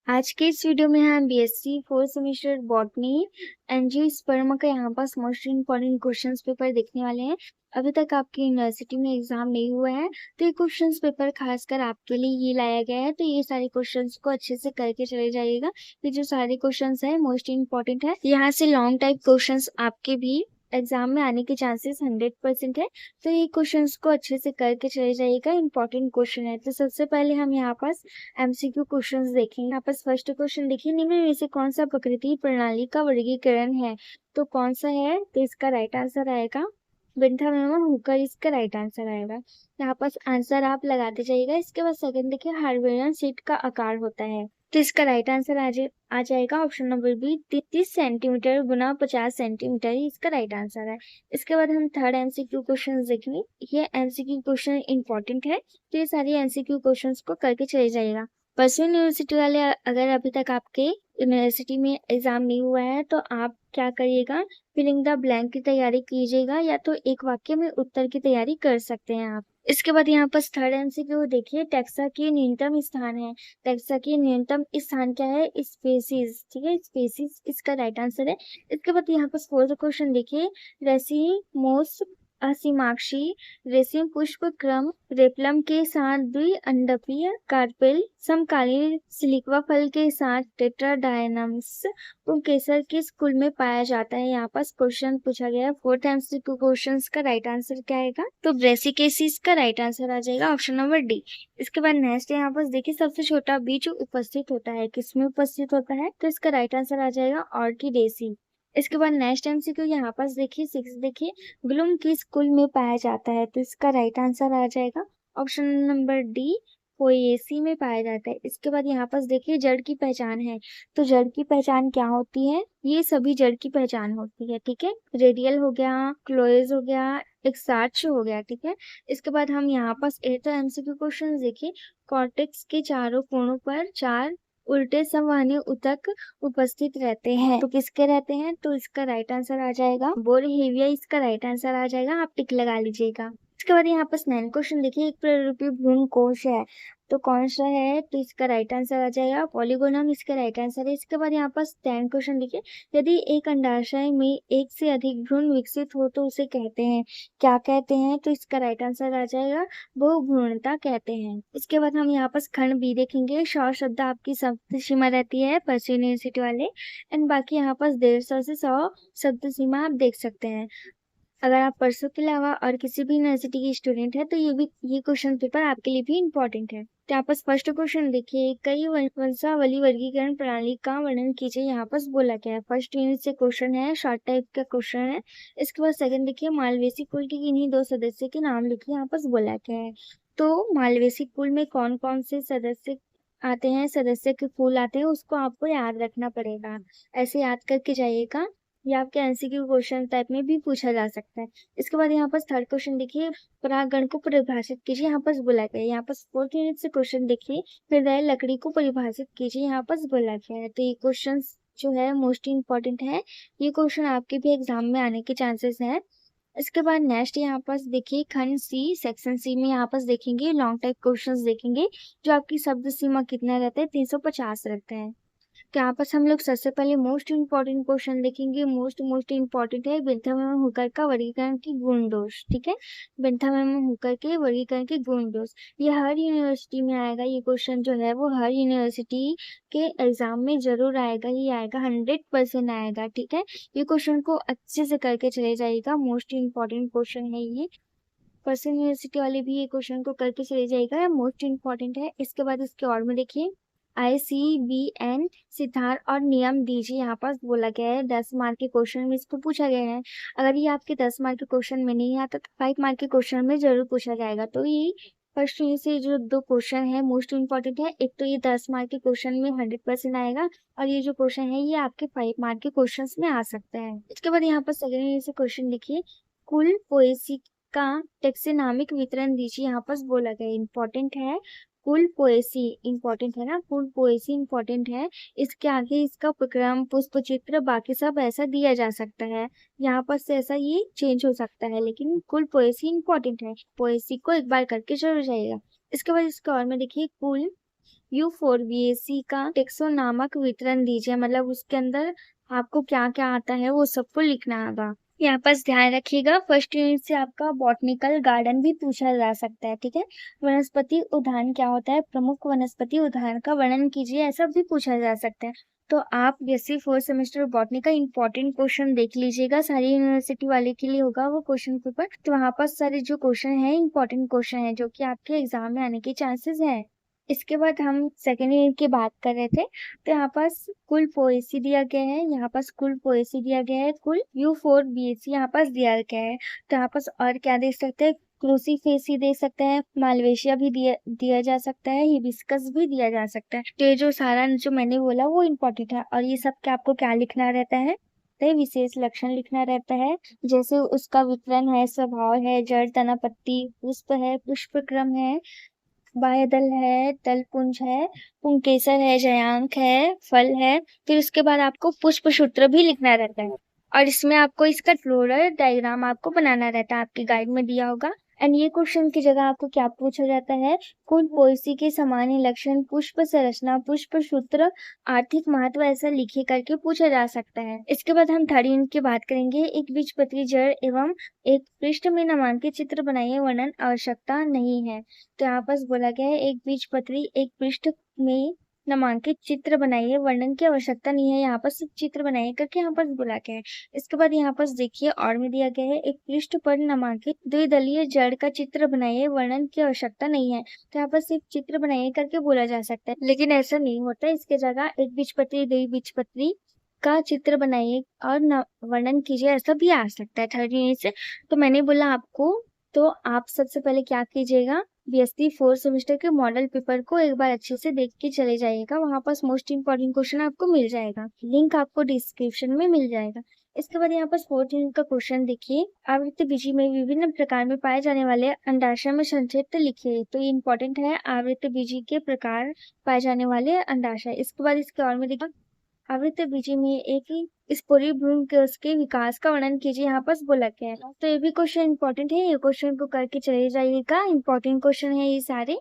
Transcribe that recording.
आज के इस वीडियो में हम BSc fourth semester botany angiosperm का यहाँ पास मोस्ट इम्पोर्टेंट क्वेश्चंस पेपर देखने वाले हैं। अभी तक आपकी यूनिवर्सिटी में एग्जाम नहीं हुआ है तो ये क्वेश्चंस पेपर खासकर आपके लिए ही लाया गया है। तो ये सारे क्वेश्चंस को अच्छे से करके चले जाइएगा। ये जो सारे क्वेश्चंस है मोस्ट इम्पोर्टेंट है। यहाँ से लॉन्ग टाइप क्वेश्चंस आपके भी एग्जाम में आने के चांसेस 100% है। तो ये क्वेश्चंस को अच्छे से करके चले जाइएगा। इंपॉर्टेंट क्वेश्चन है। तो सबसे पहले हम यहाँ पास एमसीक्यू क्वेश्चंस देखेंगे। यहाँ पास फर्स्ट क्वेश्चन देखिए, निम्न में से कौन सा प्रकृति प्रणाली का वर्गीकरण है? तो कौन सा है? तो इसका राइट आंसर आएगा बेंथामेमम हुकर, इसका राइट आंसर आएगा। यहाँ पास आंसर आप लगाते जाइएगा। इसके बाद सेकंड देखिए, हार्वेरियन सीट का आकार होता है। तो इसका राइट आंसर आ जाएगा ऑप्शन नंबर बी, 30 सेंटीमीटर गुना 50 सेंटीमीटर, इसका राइट आंसर है। इसके बाद हम थर्ड एमसीक्यू क्वेश्चन देखेंगे। ये एमसीक्यू क्वेश्चन इंपॉर्टेंट है, तो ये सारे एमसीक्यू क्वेश्चंस को करके चले जाएगा। परसों यूनिवर्सिटी वाले अगर अभी तक आपके यूनिवर्सिटी में एग्जाम नहीं हुआ है तो आप क्या करिएगा, फिलिंग द ब्लैंक की तैयारी कीजिएगा, या तो एक वाक्य में उत्तर की तैयारी कर सकते हैं आप। इसके बाद यहाँ पर थर्ड एमसीक्यू देखिए, टेक्सा की न्यूनतम स्थान है। टेक्सा की न्यूनतम स्थान क्या है? स्पेसीज, ठीक है, स्पेसीज इसका राइट आंसर है। इसके बाद यहाँ पर फोर्थ क्वेश्चन देखिए, रेसिमोस असीमाक्षी रेशम पुष्प क्रम रेपलम के साथ द्विअंडपीय कार्पेल समकालीन सिलिक्वा फल के साथ टेट्राडायनम्स केसर किस कुल में पाया जाता है? यहाँ पास क्वेश्चन पूछा गया है। फोर्थ एमसीक्यू क्वेश्चन का राइट आंसर क्या आएगा? तो ब्रेसिकेसिस का राइट आंसर आ जाएगा ऑप्शन नंबर डी। इसके बाद नेक्स्ट यहाँ पास देखिए, सबसे छोटा बीज उपस्थित होता है, किसमें उपस्थित होता है? तो इसका राइट आंसर आ जाएगा ऑर्किडेसी। इसके बाद नेक्स्ट एमसीक्यू यहाँ पास देखिए, 6 देखिए, ब्लूम किस कुल में पाया जाता है? तो इसका राइट आंसर आ जाएगा ऑप्शन नंबर डी, पोएसी में पाया जाता है। इसके बाद यहाँ पास देखिए, जड़ की पहचान है। तो जड़ की पहचान क्या होती है? ये सभी जड़ की पहचान होती है, ठीक है। रेडियल हो गया, क्लोएज हो गया, एक साक्ष हो गया, ठीक है। इसके बाद हम यहाँ पास एट एमसीक्यू क्वेश्चन देखिए, कॉर्टेक्स के चारों कोणों पर 4 उल्टे संवहनी ऊतक उपस्थित रहते हैं। तो किसके रहते हैं? तो इसका राइट आंसर आ जाएगा बोरहेविया, इसका राइट आंसर आ जाएगा, आप टिक लगा लीजिएगा। इसके बाद यहाँ पर 9 क्वेश्चन देखिए, एक प्ररूपी भ्रूण कोश है, तो कौन सा है? तो इसका राइट आंसर आ जाएगा पॉलीगोनम, इसका राइट आंसर है। इसके बाद यहाँ पर 10 क्वेश्चन देखिए, यदि एक अंडाशय में एक से अधिक भ्रूण विकसित हो तो उसे कहते हैं, क्या कहते हैं? तो इसका राइट आंसर आ जाएगा बहुभ्रूणता कहते हैं। इसके बाद हम यहाँ पर खंड बी देखेंगे। 100 शब्द आपकी शब्द सीमा रहती है परसों यूनिवर्सिटी वाले, एंड बाकी यहाँ पर 150 से 100 शब्द सीमा आप देख सकते हैं। अगर आप परसों के अलावा और किसी भी यूनिवर्सिटी की स्टूडेंट है तो ये क्वेश्चन पेपर आपके लिए भी इम्पोर्टेंट है। तो यहाँ पर फर्स्ट क्वेश्चन देखिए, कई वंशावली वर्गीकरण प्रणाली का वर्णन कीजिए। यहाँ पर बोला क्या है? फर्स्ट यूनिट से क्वेश्चन है, शॉर्ट टाइप का क्वेश्चन है। इसके बाद सेकंड देखिए, मालवेसी कुल के किन्हीं 2 सदस्य के नाम लिखिए। यहाँ पर बोला क्या है? तो मालवेसी कुल में कौन कौन से सदस्य आते हैं, सदस्य के फूल आते हैं, उसको आपको याद रखना पड़ेगा। ऐसे याद करके जाइएगा, या आपके एमसीक्यू क्वेश्चन टाइप में भी पूछा जा सकता है। इसके बाद यहाँ पर थर्ड क्वेश्चन देखिए, परागण को परिभाषित कीजिए। यहाँ पर बोला गया है। यहाँ पर फोर्थ यूनिट से क्वेश्चन देखिए, हृदय लकड़ी को परिभाषित कीजिए। यहाँ पर बोला गया है। तो ये क्वेश्चन जो है मोस्ट इम्पोर्टेंट है। ये क्वेश्चन आपके भी एग्जाम में आने के चांसेस है। इसके बाद नेक्स्ट यहाँ पर देखिए, खंड सी सेक्शन सी में यहाँ पर देखेंगे लॉन्ग टाइप क्वेश्चंस देखेंगे, जो आपकी शब्द सीमा कितना रहता है? 350 रहते हैं। तो यहाँ पर हम लोग सबसे पहले मोस्ट इम्पोर्टेंट क्वेश्चन देखेंगे। मोस्ट इम्पोर्टेंट है बेंथाम हुकर का वर्गीकरण की गुण दोष, ठीक है। बेंथाम हुकर के वर्गीकरण के गुण दोष, ये हर यूनिवर्सिटी में आएगा। ये क्वेश्चन जो है वो हर यूनिवर्सिटी के एग्जाम में जरूर आएगा, ये आएगा, 100% आएगा, ठीक है। ये क्वेश्चन को अच्छे से करके चले जाइएगा, मोस्ट इम्पोर्टेंट क्वेश्चन है ये। पर्सन यूनिवर्सिटी वाले भी ये क्वेश्चन को करके चले जाएगा, मोस्ट इम्पोर्टेंट है। इसके बाद इसके और में देखिए, ICBN सिद्धांत और नियम दीजिए। यहाँ पर बोला गया है 10 मार्क के क्वेश्चन में इसको पूछा गया है। अगर ये आपके 10 मार्क के क्वेश्चन में नहीं आता तो 5 मार्क के क्वेश्चन में जरूर पूछा जाएगा। तो ये फर्स्ट से जो 2 क्वेश्चन है मोस्ट इम्पोर्टेंट है। एक तो ये 10 मार्क के क्वेश्चन में 100% आएगा, और ये जो क्वेश्चन है ये आपके 5 मार्क के क्वेश्चन में आ सकता है। इसके बाद यहाँ पर सेकेंड से क्वेश्चन देखिए, कुल पोएसी का टेक्सोनॉमिक वितरण दीजिए। यहाँ पर बोला गया इम्पोर्टेंट है, कुल पोएसी इम्पोर्टेंट है ना, कुल पोएसी इम्पोर्टेंट है। इसके आगे इसका उपक्रम, पुष्प चित्र, बाकी सब ऐसा दिया जा सकता है। यहाँ पर से ऐसा ये चेंज हो सकता है, लेकिन कुल पोएसी इम्पोर्टेंट है। पोएसी को एक बार करके जरूर जाइएगा। इसके बाद इसके और में देखिए, कुल U4VAC का टेक्सोनामक वितरण दीजिए, मतलब उसके अंदर आपको क्या क्या आता है वो सबको लिखना होगा। यहाँ पास ध्यान रखिएगा, फर्स्ट यूनिट से आपका बॉटनिकल गार्डन भी पूछा जा सकता है, ठीक है। वनस्पति उद्यान क्या होता है, प्रमुख वनस्पति उद्यान का वर्णन कीजिए, ऐसा भी पूछा जा सकता है। तो आप बीएससी फोर्थ सेमेस्टर बॉटनी का इंपॉर्टेंट क्वेश्चन देख लीजिएगा, सारी यूनिवर्सिटी वाले के लिए होगा वो क्वेश्चन पेपर। तो वहाँ पर सारे जो क्वेश्चन है इंपॉर्टेंट क्वेश्चन है जो कि आपके एग्जाम में आने के चांसेस है। इसके बाद हम सेकेंड यूनिट की बात कर रहे थे, तो यहाँ पास कुल पोएसी दिया गया है, यहाँ पास कुल पोएसी दिया गया है, कुल U4BAC यहाँ पास दिया गया है। तो यहाँ पास और क्या देख सकते हैं, क्रूसीफेसी दे सकते हैं, मालवेशिया भी दिया जा सकता है, हिबिस्कस भी दिया जा सकता है। तो ये जो सारा जो मैंने बोला वो इम्पोर्टेंट है। और ये सब क्या आपको क्या लिखना रहता है, तो विशेष लक्षण लिखना रहता है, जैसे उसका वितरण है, स्वभाव है, जड़, तना, पत्ती, पुष्प है, पुष्प क्रम है, बाह्यदल है, दलपुंज है, पुंकेसर है, जयांक है, फल है। फिर उसके बाद आपको पुष्प सूत्र भी लिखना रहता है और इसमें आपको इसका फ्लोरल डायग्राम आपको बनाना रहता है, आपकी गाइड में दिया होगा। एंड ये क्वेश्चन की जगह आपको क्या पूछा जाता है, कुल पोएसी के सामान्य लक्षण, पुष्प संरचना, पुष्प सूत्र, आर्थिक महत्व, ऐसा लिखे करके पूछा जा सकता है। इसके बाद हम थर्ड यूनिट की बात करेंगे, एक बीजपत्री जड़ एवं एक पृष्ठ में नामांकित चित्र बनाइए, वर्णन आवश्यकता नहीं है। तो यहाँ पास बोला गया है एक बीजपत्री एक पृष्ठ में नामांकित चित्र बनाइए, वर्णन की आवश्यकता नहीं है, यहाँ पर सिर्फ चित्र बनाइए करके यहाँ पर बोला गया है। इसके बाद यहाँ पर देखिए और में दिया गया है, एक पृष्ठ पर नामांकित द्विदलीय जड़ का चित्र बनाइए, वर्णन की आवश्यकता नहीं है। तो यहाँ पर सिर्फ चित्र बनाइए करके बोला जा सकता है, लेकिन ऐसा नहीं होता। इसके जगह एक बीजपत्री द्विबीजपत्री का चित्र बनाइए और वर्णन कीजिए, ऐसा भी आ सकता है थर्ड यूनिट से। तो मैंने बोला आपको, तो आप सबसे पहले क्या कीजिएगा, बीएससी फोर्थ सेमेस्टर के मॉडल पेपर को एक बार अच्छे से देख के चले जाइएगा, वहां पास मोस्ट इंपॉर्टेंट क्वेश्चन आपको मिल जाएगा, लिंक आपको डिस्क्रिप्शन में मिल जाएगा। इसके बाद यहाँ पर फोर्थ यूनिट का क्वेश्चन देखिए, आवृत्ति बीजी में विभिन्न प्रकार में पाए जाने वाले अंडाशय में संक्षिप्त लिखिए। तो ये इंपॉर्टेंट है, आवृत्ति बीजी के प्रकार पाए जाने वाले अंडाशय। इसके बाद इसके और में देखिए, आवृत्ति बीजी में एक ही स्पोरी भ्रूण के उसके विकास का वर्णन कीजिए, यहाँ पर बोला गया है। तो ये भी क्वेश्चन इंपॉर्टेंट है, ये क्वेश्चन को करके चले जाइएगा, इंपॉर्टेंट क्वेश्चन है ये सारे।